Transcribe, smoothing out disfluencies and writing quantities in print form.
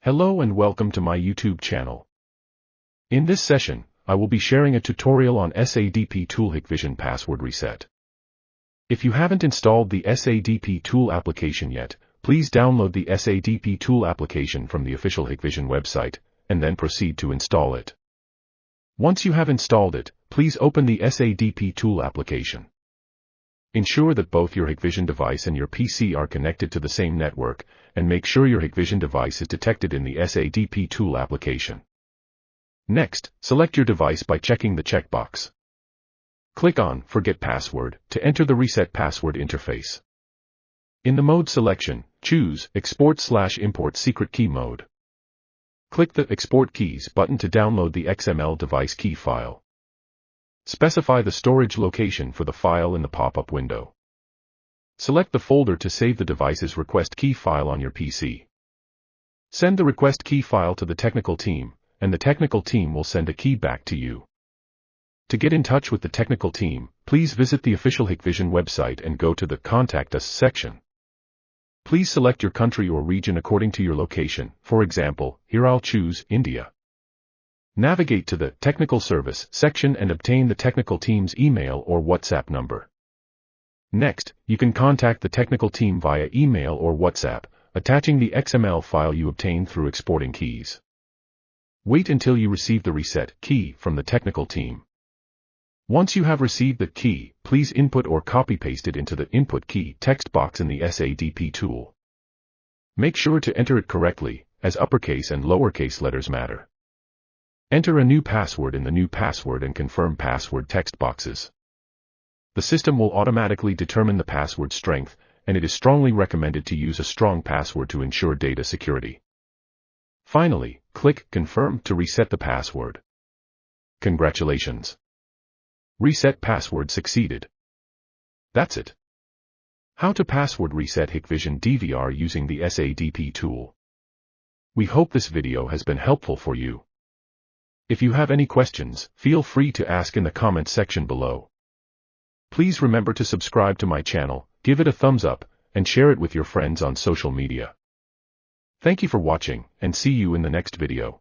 Hello and welcome to my YouTube channel. In this session, I will be sharing a tutorial on SADP Tool Hikvision Password Reset. If you haven't installed the SADP Tool application yet, please download the SADP Tool application from the official Hikvision website, and then proceed to install it. Once you have installed it, please open the SADP Tool application. Ensure that both your Hikvision device and your PC are connected to the same network, and make sure your Hikvision device is detected in the SADP Tool application. Next, select your device by checking the checkbox. Click on Forget Password to enter the Reset Password interface. In the mode selection, choose Export/Import Secret Key Mode. Click the Export Keys button to download the XML device key file. Specify the storage location for the file in the pop-up window. Select the folder to save the device's request key file on your PC. Send the request key file to the technical team, and the technical team will send a key back to you. To get in touch with the technical team, please visit the official Hikvision website and go to the Contact Us section. Please select your country or region according to your location. For example, here I'll choose India. Navigate to the Technical Service section and obtain the technical team's email or WhatsApp number. Next, you can contact the technical team via email or WhatsApp, attaching the XML file you obtained through exporting keys. Wait until you receive the reset key from the technical team. Once you have received the key, please input or copy-paste it into the Input Key text box in the SADP tool. Make sure to enter it correctly, as uppercase and lowercase letters matter. Enter a new password in the New Password and Confirm Password text boxes. The system will automatically determine the password strength, and it is strongly recommended to use a strong password to ensure data security. Finally, click Confirm to reset the password. Congratulations! Reset password succeeded. That's it. How to password reset Hikvision DVR using the SADP tool. We hope this video has been helpful for you. If you have any questions, feel free to ask in the comments section below. Please remember to subscribe to my channel, give it a thumbs up, and share it with your friends on social media. Thank you for watching, and see you in the next video.